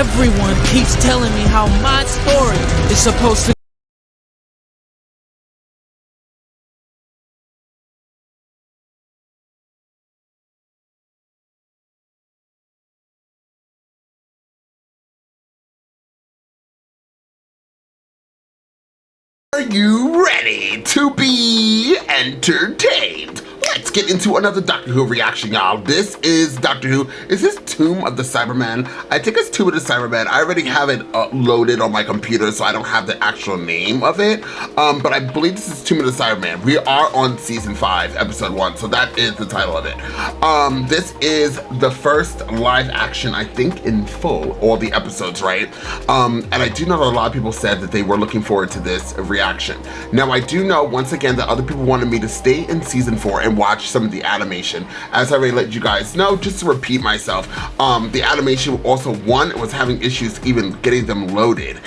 Everyone keeps telling me how my story is supposed to. Are you ready to be entertained? Let's get into another Doctor Who reaction, y'all. This is Doctor Who. Is this Tomb of the Cybermen? I think it's Tomb of the Cybermen. I already have it loaded on my computer, so I don't have the actual name of it. But I believe this is Tomb of the Cybermen. We are on season 5, episode 1, so that is the title of it. This is the first live action, I think, in full, all the episodes, right? And I do know that a lot of people said that they were looking forward to this reaction. Now, I do know, once again, that other people wanted me to stay in season 4 and watch some of the animation. As I already let you guys know, just to repeat myself, the animation also, 1, it was having issues even getting them loaded.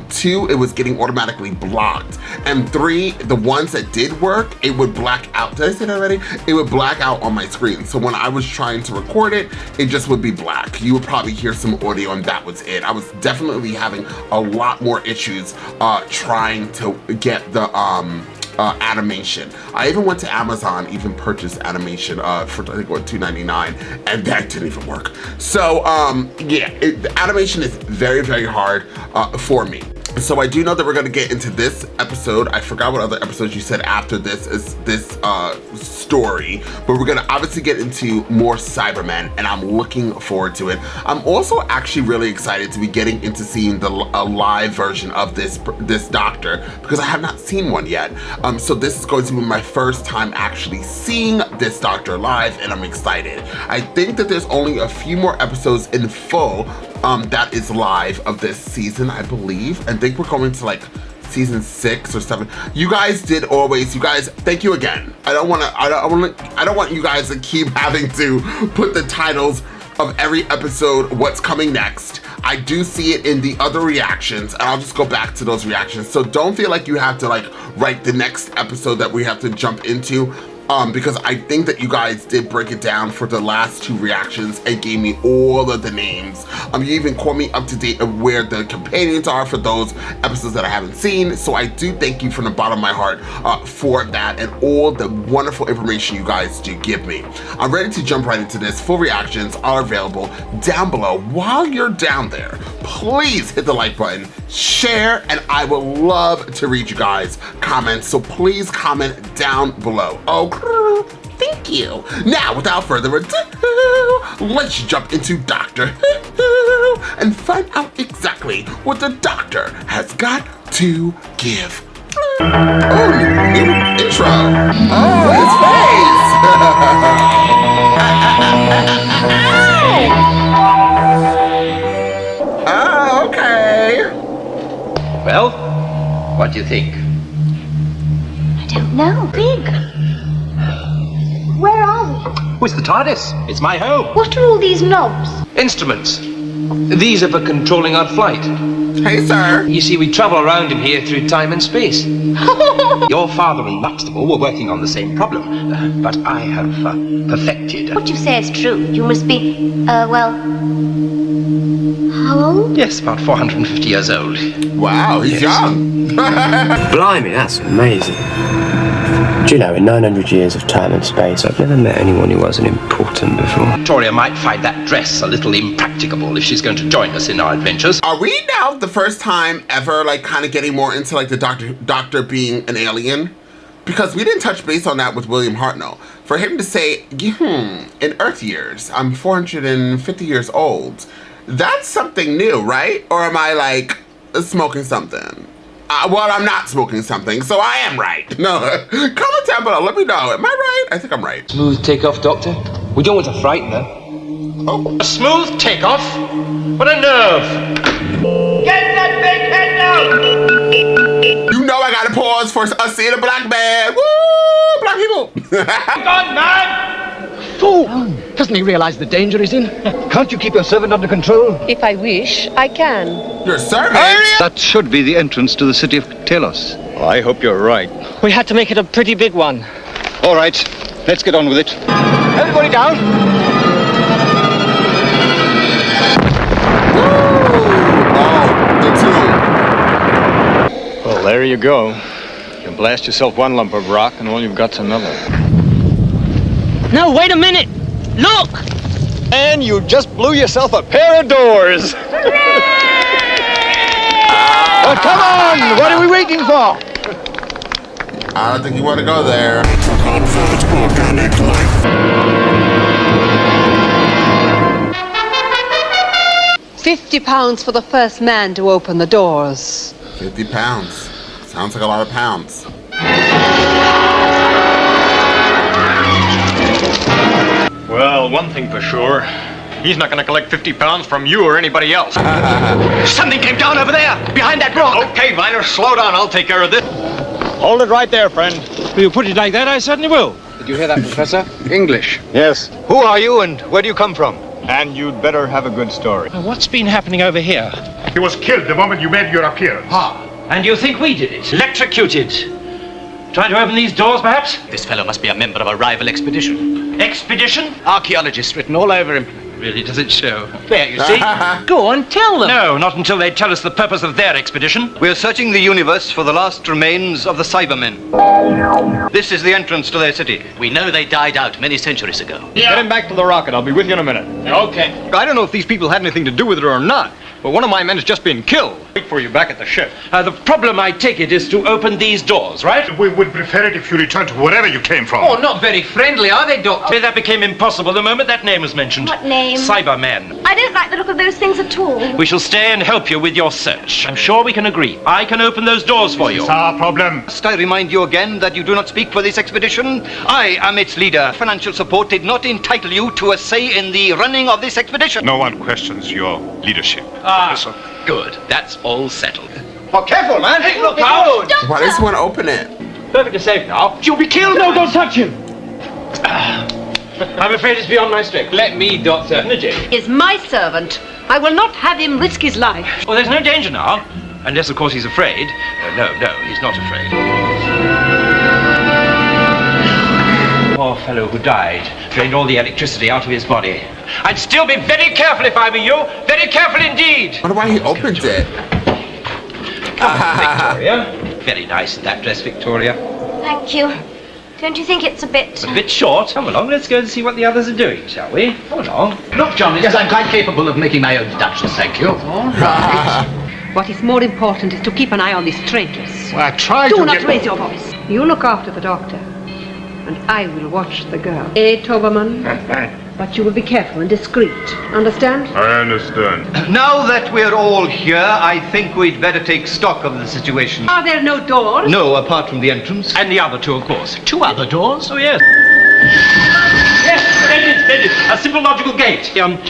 2, it was getting automatically blocked. And 3, the ones that did work, it would black out. Did I say that already? It would black out on my screen. So when I was trying to record it, it just would be black. You would probably hear some audio and that was it. I was definitely having a lot more issues trying to get the animation. I even went to Amazon, even purchased animation for I think what, $2.99, and that didn't even work. So yeah, the animation is very, very hard for me. So I do know that we're gonna get into this episode. I forgot what other episodes you said after this is this story, but we're gonna obviously get into more Cybermen, and I'm looking forward to it. I'm also actually really excited to be getting into seeing the live version of this Doctor, because I have not seen one yet. So this is going to be my first time actually seeing this Doctor live, and I'm excited. I think that there's only a few more episodes in full that is live of this season, I believe. I think we're going to like season 6 or 7. You guys did always, you guys, thank you again. I don't want you guys to keep having to put the titles of every episode, what's coming next. I do see it in the other reactions, and I'll just go back to those reactions. So don't feel like you have to like write the next episode that we have to jump into. Because I think that you guys did break it down for the last 2 reactions and gave me all of the names. You even called me up to date of where the companions are for those episodes that I haven't seen. So I do thank you from the bottom of my heart for that and all the wonderful information you guys do give me. I'm ready to jump right into this. Full reactions are available down below. While you're down there, please hit the like button, share, and I will love to read you guys' comments. So please comment down below. Okay. Thank you. Now, without further ado, let's jump into Doctor Who and find out exactly what the Doctor has got to give. Oh, new intro. Oh, his face. Oh, okay. Well, what do you think? I don't know. Big. Where are we? Who's the TARDIS? It's my home. What are all these knobs? Instruments. These are for controlling our flight. Hey, sir. You see, we travel around in here through time and space. Your father and Huxtable were working on the same problem, but I have perfected. What you say is true. You must be, well... How old? Yes, about 450 years old. Wow, he's young. Blimey, that's amazing. Do you know, in 900 years of time and space, I've never met anyone who wasn't important before. Victoria might find that dress a little impracticable if she's going to join us in our adventures. Are we now the first time ever, like, kind of getting more into, like, the doctor being an alien? Because we didn't touch base on that with William Hartnell. For him to say, in Earth years, I'm 450 years old. That's something new, right? Or am I, like, smoking something? Well, I'm not smoking something, so I am right. No, comment down below, let me know. Am I right? I think I'm right. Smooth takeoff, Doctor. We don't want to frighten her. Oh. A smooth takeoff? What a nerve! Get that big head down! You know I gotta pause for us seeing a black man. Woo! Black people! Gone, man! Fool! Doesn't he realize the danger he's in? Can't you keep your servant under control? If I wish, I can. Your servant? That should be the entrance to the city of Telos. I hope you're right. We had to make it a pretty big one. All right, let's get on with it. Everybody down! Woo! there you go. You can blast yourself one lump of rock and all you've got's another. No, wait a minute! Look! And you just blew yourself a pair of doors. Well, come on! What are we waiting for? I don't think you want to go there. £50 for the first man to open the doors. 50 pounds. Sounds like a lot of pounds. Well, one thing for sure. He's not going to collect 50 pounds from you or anybody else. Something came down over there, behind that rock. Okay, Viner, slow down. I'll take care of this. Hold it right there, friend. If you put it like that, I certainly will. Did you hear that, Professor? English. Yes. Who are you and where do you come from? And you'd better have a good story. What's been happening over here? He was killed the moment you made your appearance. And you think we did it? Electrocuted. Trying to open these doors, perhaps? This fellow must be a member of a rival expedition. Expedition? Archaeologists written all over him. Really doesn't show. There, you see? Go on, tell them. No, not until they tell us the purpose of their expedition. We're searching the universe for the last remains of the Cybermen. This is the entrance to their city. We know they died out many centuries ago. Get him back to the rocket. I'll be with you in a minute. Okay. I don't know if these people had anything to do with it or not, but one of my men has just been killed. Wait for you back at the ship. The problem, I take it, is to open these doors, right? We would prefer it if you returned to wherever you came from. Oh, not very friendly, are they, Doctor? That became impossible the moment that name was mentioned. What name? Cybermen. I don't like the look of those things at all. We shall stay and help you with your search. I'm sure we can agree. I can open those doors for you. It's our problem. Must I remind you again that you do not speak for this expedition? I am its leader. Financial support did not entitle you to a say in the running of this expedition. No one questions your leadership. Professor. Good. That's all settled. Oh, careful, man. Hey, look out! Why does he want to open it? Perfectly safe now. You'll be killed. No, don't touch him. I'm afraid it's beyond my strength. Let me, Doctor. Is my servant. I will not have him risk his life. Well, there's no danger now. Unless, of course, he's afraid. No, he's not afraid. Poor fellow who died. Drained all the electricity out of his body. I'd still be very careful if I were you. Very careful indeed. I wonder why he opened it. Victoria. Very nice in that dress, Victoria. Thank you. Don't you think it's a bit... A bit short. Come along, let's go and see what the others are doing, shall we? Come along. Look, John, yes, I'm quite capable of making my own deductions, thank you. All right. What is more important is to keep an eye on these strangers. Well, I tried Do to not get... raise your voice. You look after the doctor, and I will watch the girl. Toberman? But you will be careful and discreet. Understand? I understand. Now that we're all here, I think we'd better take stock of the situation. Are there no doors? No, apart from the entrance. And the other two, of course. 2 other doors? Oh, yes. Yes, splendid. A simple logical gate.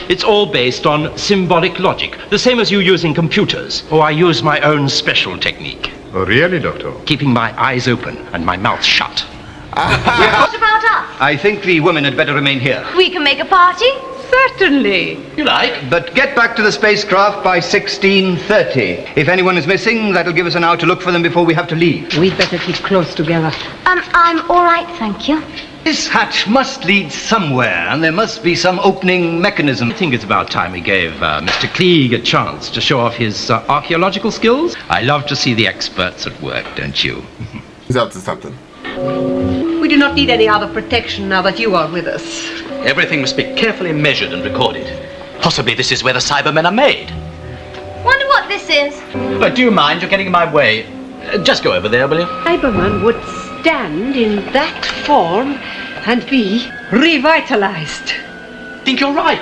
It's all based on symbolic logic. The same as you use in computers. Or I use my own special technique. Oh, really, Doctor? Keeping my eyes open and my mouth shut. What about us? I think the women had better remain here. We can make a party? Certainly. You like? But get back to the spacecraft by 16:30. If anyone is missing, that'll give us an hour to look for them before we have to leave. We'd better keep close together. I'm all right, thank you. This hatch must lead somewhere, and there must be some opening mechanism. I think it's about time we gave Mr. Klieg a chance to show off his archaeological skills. I love to see the experts at work, don't you? He's up to something. We do not need any other protection now that you are with us. Everything must be carefully measured and recorded. Possibly this is where the Cybermen are made. Wonder what this is. But do you mind? You're getting in my way. Just go over there, will you? Cyberman would stand in that form and be revitalized. Think you're right.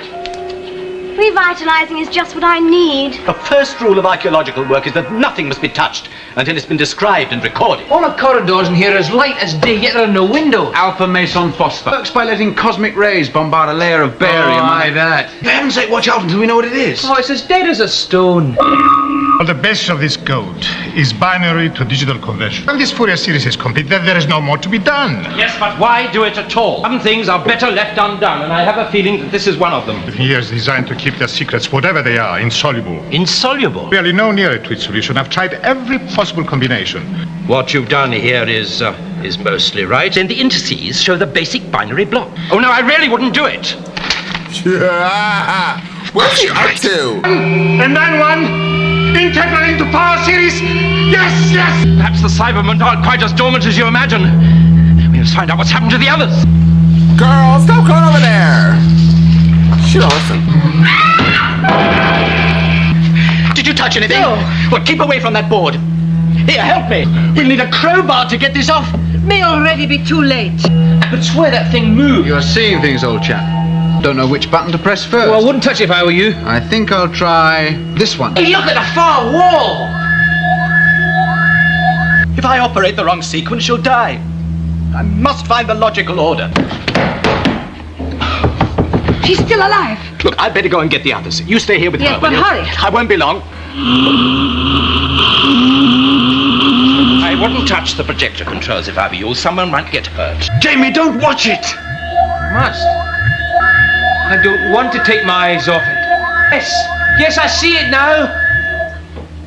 Revitalizing is just what I need. The first rule of archaeological work is that nothing must be touched until it's been described and recorded. All the corridors in here are as light as day, yet there are no windows. Alpha Meson Phosphor. Works by letting cosmic rays bombard a layer of barium. Oh, aye, that. For heaven's sake, watch out until we know what it is. Oh, it's as dead as a stone. Well, the basis of this code is binary to digital conversion. When this Fourier series is complete, then there is no more to be done. Yes, but why do it at all? Some things are better left undone, and I have a feeling that this is one of them. Here is designed to keep their secrets, whatever they are, insoluble. Insoluble? Really no nearer to its solution. I've tried every possible combination. What you've done here is mostly right. And the indices show the basic binary block. Oh, no, I really wouldn't do it. Yeah. What's he up to? And then one. Integral into power series! Yes, yes! Perhaps the Cybermen aren't quite as dormant as you imagine. We must find out what's happened to the others. Girl, stop going over there! She don't listen. Did you touch anything? No. Well, keep away from that board. Here, help me. We'll need a crowbar to get this off. May already be too late. But swear that thing moved. You're seeing things, old chap. Don't know which button to press first. Well, I wouldn't touch it if I were you. I think I'll try this one. Hey, look at the far wall! If I operate the wrong sequence, she'll die. I must find the logical order. She's still alive. Look, I'd better go and get the others. You stay here with Yes, her. but will you? hurry. I won't be long. I wouldn't touch the projector controls if I were you. Someone might get hurt. Jamie, don't watch it! Must. I don't want to take my eyes off it. Yes, I see it now.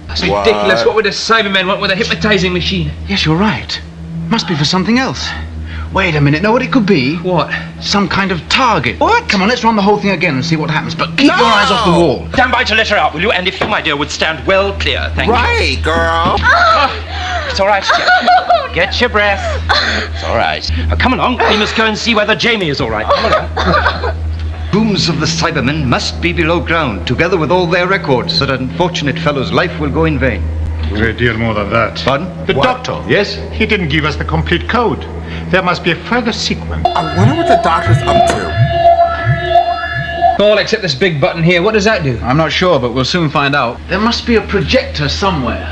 That's ridiculous. What would the Cybermen want with a hypnotizing machine? Yes, you're right. Must be for something else. Wait a minute, know what it could be? What? Some kind of target. What? Come on, let's run the whole thing again and see what happens. But keep your eyes off the wall. Stand by to let her out, will you? And if you, my dear, would stand well clear, thank you. Right, girl. It's all right, Jack. Get your breath. It's all right. Now, come along. We must go and see whether Jamie is all right. Come along. Tombs of the Cybermen must be below ground, together with all their records. That unfortunate fellow's life will go in vain. A great deal more than that. Pardon? The doctor. Yes? He didn't give us the complete code. There must be a further sequence. I wonder what the doctor's up to. All except this big button here. What does that do? I'm not sure, but we'll soon find out. There must be a projector somewhere.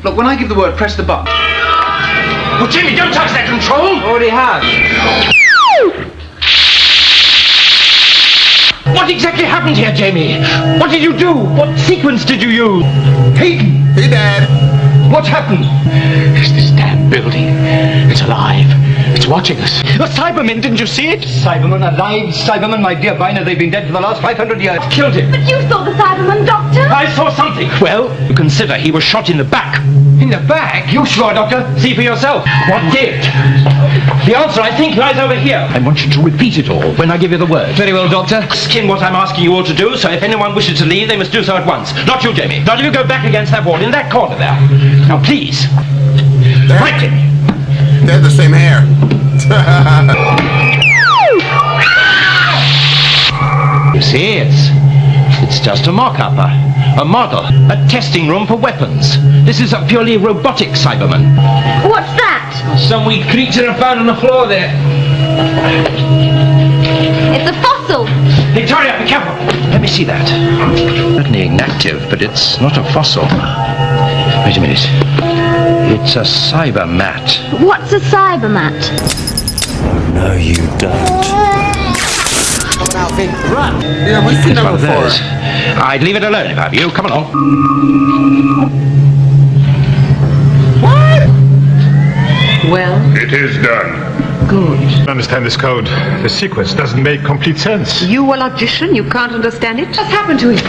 Look, when I give the word, press the button. Oh, Jamie, don't touch that control. Already have. What exactly happened here, Jamie? What did you do? What sequence did you use? Hayden! Hey, Dad. What happened? It's this damn building. It's alive. It's watching us. The Cybermen, didn't you see it? Cybermen, alive Cybermen, my dear Viner, they've been dead for the last 500 years. Killed him. But you saw the Cyberman, Doctor. I saw something. Well, you consider he was shot in the back. In the back? You sure, Doctor? See for yourself. What did? The answer, I think, lies over here. I want you to repeat it all when I give you the word. Very well, Doctor. Skin what I'm asking you all to do, so if anyone wishes to leave, they must do so at once. Not you, Jamie. Not if you go back against that wall in that corner there. Now, please. Right, Jamie. They have the same hair. You see, it's just a mock-up, a model, a testing room for weapons. This is a purely robotic Cyberman. What's that? Some wee creature I found on the floor there. It's a fossil. Victoria, be careful. Let me see that. Certainly inactive, but it's not a fossil. Wait a minute. It's a cybermat. What's a cybermat? No, you don't. Run. Yeah, we've seen that One of before. those. I'd leave it alone if I were you. Come along. What? Well, It is done. good. Understand this code. The sequence doesn't make complete sense. You a logician? You can't understand it? What's happened to him?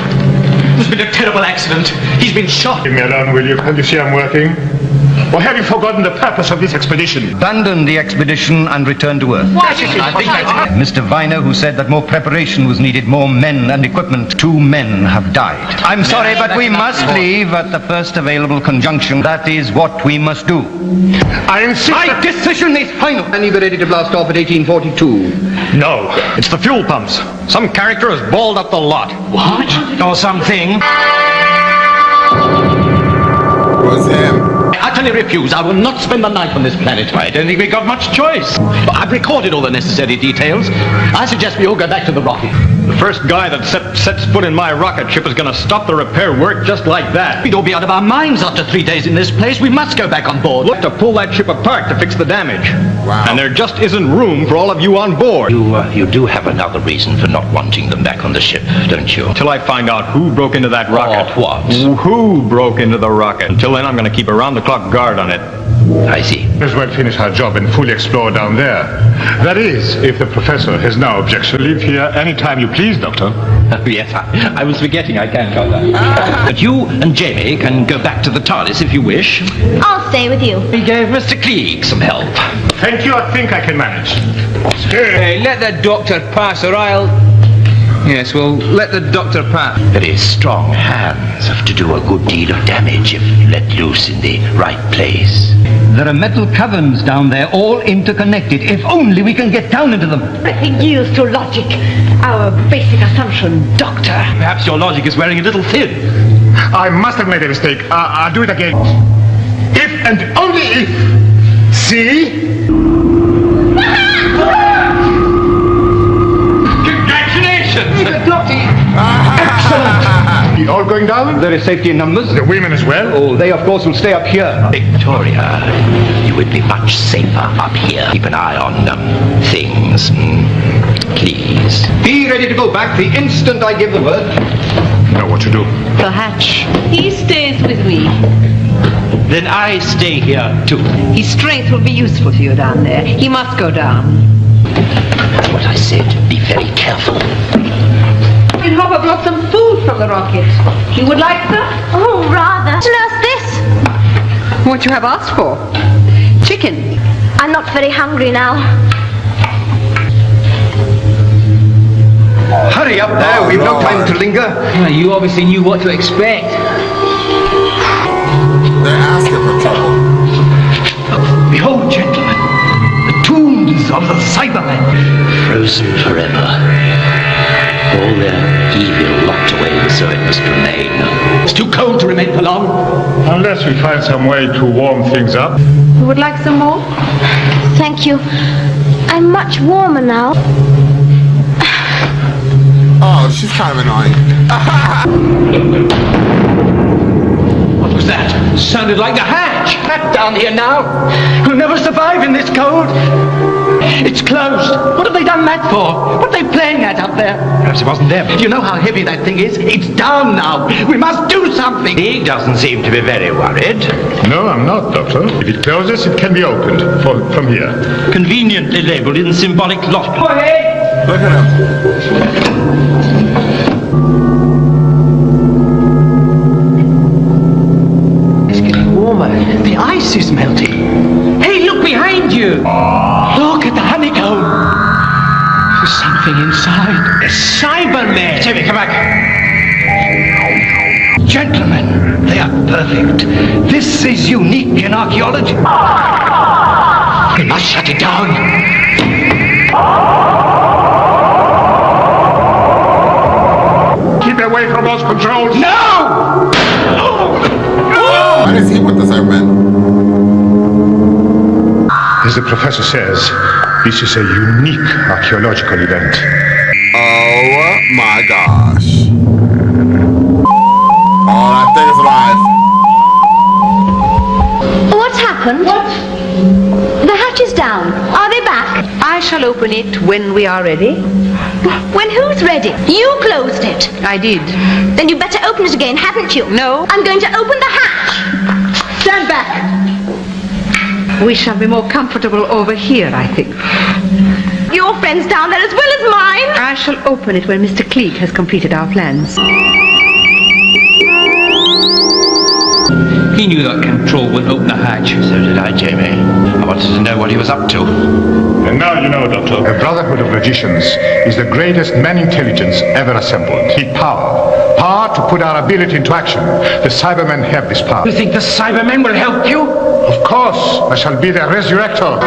There's been a terrible accident. He's been shot. Leave me alone, will you? Can't you see I'm working? Or have you forgotten the purpose of this expedition? Abandon the expedition and return to Earth. I think that's Mr. Viner, who said that more preparation was needed, more men and equipment, 2 men have died. I'm sorry, but we must leave at the first available conjunction. That is what we must do. I insist My decision is final. And you'll be ready to blast off at 1842. No, it's the fuel pumps. Some character has balled up the lot. What? Or something. Was him. I utterly refuse. I will not spend the night on this planet. I don't think we got much choice. I've recorded all the necessary details. I suggest we all go back to the rocket. The first guy that sets foot in my rocket ship is going to stop the repair work just like that. We'd all be out of our minds after 3 days in this place. We must go back on board. Look to pull that ship apart to fix the damage. Wow. And there just isn't room for all of you on board. You do have another reason for not wanting them back on the ship, don't you? Until I find out who broke into that rocket. Or what? Who broke into the rocket. Until then, I'm going to keep around-the-clock guard on it. I see. May as well finish our job and fully explore down there. That is, if the professor has no objection. Leave here anytime you please, Doctor. Yes, I was forgetting I can't go there. But you and Jamie can go back to the TARDIS if you wish. I'll stay with you. We gave Mr. Klieg some help. Thank you, I think I can manage. Hey, let the doctor pass, or I'll... Yes, well, let the doctor pass. Very strong hands have to do a good deal of damage if let loose in the right place. There are metal caverns down there, all interconnected. If only we can get down into them. Everything yields to logic. Our basic assumption, Doctor. Perhaps your logic is wearing a little thin. I must have made a mistake. I'll do it again. If and only if. See? Congratulations! Doctor! Excellent! You all going down? There is safety in numbers. The women as well? Oh, they of course will stay up here. Victoria, you would be much safer up here. Keep an eye on things, please. Be ready to go back the instant I give the word. Know what to do. The hatch. He stays with me. Then I stay here too. His strength will be useful to you down there. He must go down. That's what I said. Be very careful. And Hopper brought some food from the rocket. You would like that? Oh, rather. Nurse, this. What you have asked for? Chicken. I'm not very hungry now. Hurry up there, we've no time to linger. Well, you obviously knew what to expect. They're asking for trouble. Behold, gentlemen, the tombs of the Cybermen. Frozen forever. All their evil locked away, so it must remain. It's too cold to remain for long. Unless we find some way to warm things up. You would like some more? Thank you. I'm much warmer now. Oh, she's kind of annoying. What was that? Sounded like a hatch. Trapped down here now. We'll never survive in this cold. It's closed. What have they done that for? What are they playing at up there? Perhaps it wasn't them. You know how heavy that thing is? It's down now. We must do something. He doesn't seem to be very worried. No, I'm not, Doctor. If it closes, it can be opened from here. Conveniently labeled in symbolic lock. Look at him. It's getting warmer. The ice is melting. Hey, look behind you. Look at the honeycomb. There's something inside. The Cybermen. Jimmy, come back. Gentlemen, they are perfect. This is unique in archaeology. We must shut it down. Keep away from those controls. No! Why is he with the Cybermen? As the professor says, this is a unique archaeological event. Oh my gosh. Oh, that thing is alive. What's happened? What? The hatch is down. Are they back? I shall open it when we are ready. When who's ready? You closed it. I did. Then you better open it again, haven't you? No. I'm going to open the hatch. Stand back. We shall be more comfortable over here, I think. Your friend's down there as well as mine. I shall open it when Mr. Cleek has completed our plans. He knew that control wouldn't open the hatch. So did I, Jamie. I wanted to know what he was up to. And now you know, Doctor. The Brotherhood of Magicians is the greatest man-intelligence ever assembled. Need power. Power to put our ability into action. The Cybermen have this power. You think the Cybermen will help you? Of course, I shall be their resurrector.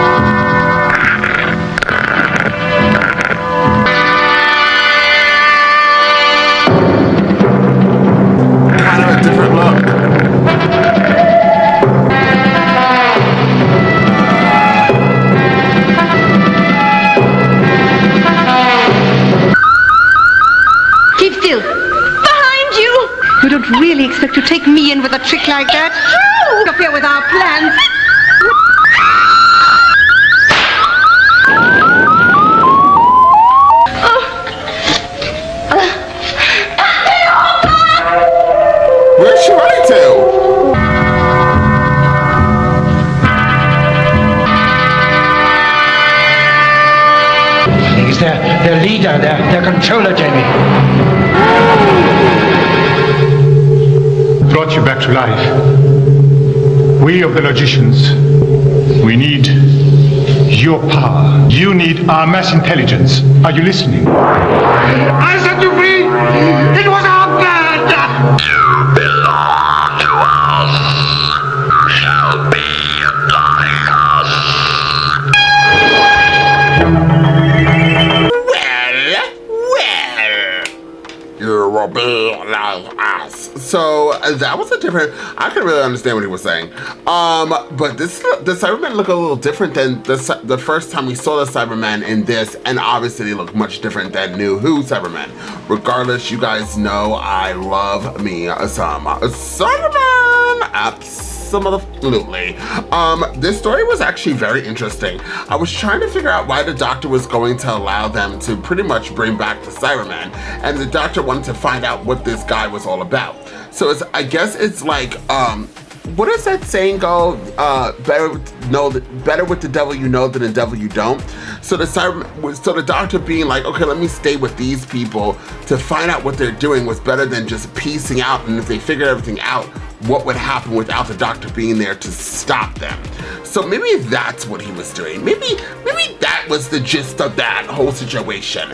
Kind of a different look. Keep still. Behind you. You don't really expect to take me in with a trick like that? Interfere with our plans. Where's she running to? He's their leader, their controller, Jamie. Brought you back to life. We of the Logicians, we need your power. You need our mass intelligence. Are you listening? I set you free! It was our plan! You belong to us. You shall be like us. You will be like us. So that was a different. I couldn't really understand what he was saying. But the Cybermen look a little different than the first time we saw the Cybermen in this, and obviously they look much different than New Who Cybermen. Regardless, you guys know I love me some Cybermen. Absolutely. This story was actually very interesting. I was trying to figure out why the Doctor was going to allow them to pretty much bring back the Cybermen, and the Doctor wanted to find out what this guy was all about. So I guess it's like, what does that saying go? Better with the devil you know than the devil you don't. So the Doctor being like, okay, let me stay with these people to find out what they're doing was better than just piecing out. And if they figured everything out, what would happen without the Doctor being there to stop them? So maybe that's what he was doing. Maybe that was the gist of that whole situation.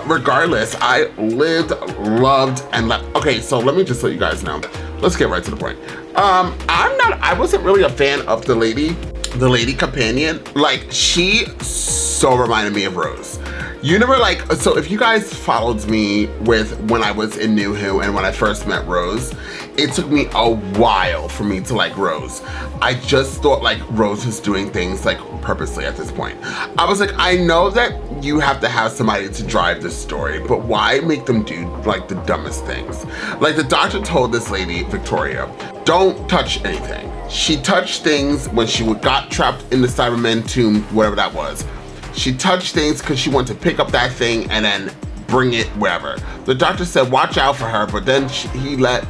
Regardless, I lived, loved, and left. Okay, so let me just let you guys know. Let's get right to the point. I wasn't really a fan of the lady companion. Like, she so reminded me of Rose. You never so if you guys followed me with when I was in New Who and when I first met Rose, it took me a while for me to like Rose. I just thought like Rose was doing things like purposely at this point. I was like, I know that you have to have somebody to drive this story, but why make them do like the dumbest things? Like the Doctor told this lady, Victoria, don't touch anything. She touched things when she got trapped in the Cybermen tomb, whatever that was. She touched things because she wanted to pick up that thing and then bring it wherever. The Doctor said, watch out for her, but then she let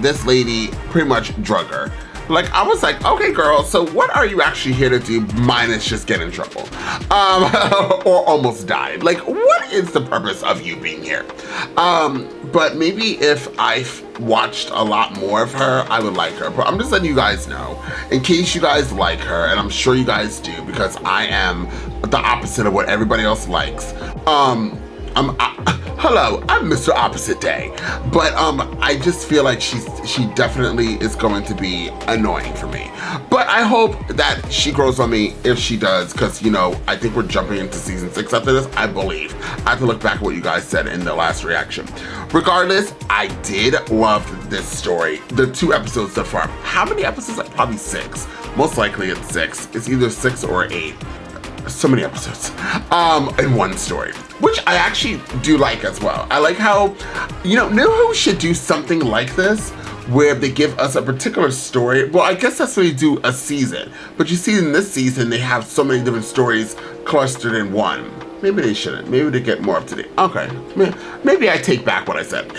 this lady pretty much drug her. Like, I was like, okay, girl, so what are you actually here to do minus just get in trouble? Or almost died. Like, what is the purpose of you being here? But maybe if I watched a lot more of her, I would like her. But I'm just letting you guys know, in case you guys like her, and I'm sure you guys do, because I am the opposite of what everybody else likes. Hello, I'm Mr. Opposite Day, but I just feel like she definitely is going to be annoying for me. But I hope that she grows on me if she does, because, you know, I think we're jumping into season 6 after this, I believe. I have to look back at what you guys said in the last reaction. Regardless, I did love this story. The 2 episodes so far. How many episodes? Like, probably 6. Most likely it's 6. It's either 6 or 8. So many episodes in one story, which I actually do like as well. I like how, you know, New Who should do something like this where they give us a particular story. Well, I guess that's what they do a season, but you see in this season they have so many different stories clustered in one. Maybe they shouldn't. Maybe they get more up to date. Okay, maybe I take back what I said.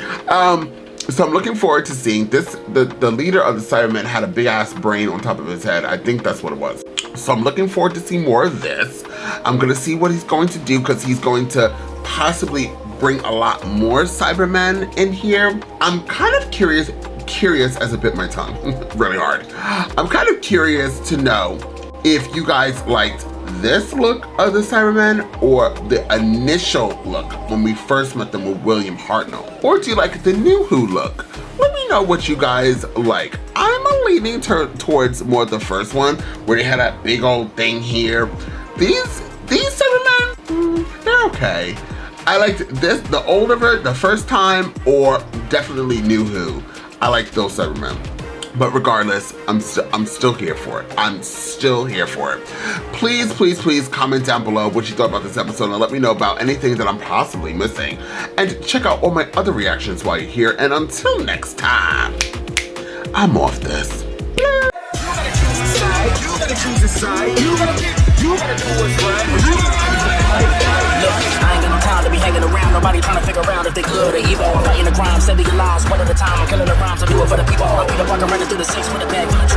So I'm looking forward to seeing this. The leader of the Cybermen had a big ass brain on top of his head. I think that's what it was. So I'm looking forward to see more of this. I'm gonna see what he's going to do, because he's going to possibly bring a lot more Cybermen in here. I'm kind of curious as I bit my tongue really hard. I'm kind of curious to know if you guys liked this look of the Cybermen or the initial look when we first met them with William Hartnell, or do you like the New Who look? Let me know what you guys like. I'm leaning towards more the first one where they had that big old thing here. These Cybermen, they're okay. I liked this, the older version, the first time, or definitely New Who. I like those Cybermen. But regardless, I'm still here for it. I'm still here for it. Please, please, please comment down below what you thought about this episode and let me know about anything that I'm possibly missing. And check out all my other reactions while you're here. And until next time, I'm off this. You gotta choose a side. You gotta do what's right. Look, I ain't got no time to be hanging around. Nobody trying to figure out if they good or evil. I'm fighting the crime, saving your lives one at a time. I'm killing the rhymes. I do it for the people. I'm Peter Parker running through the 6 with a bag.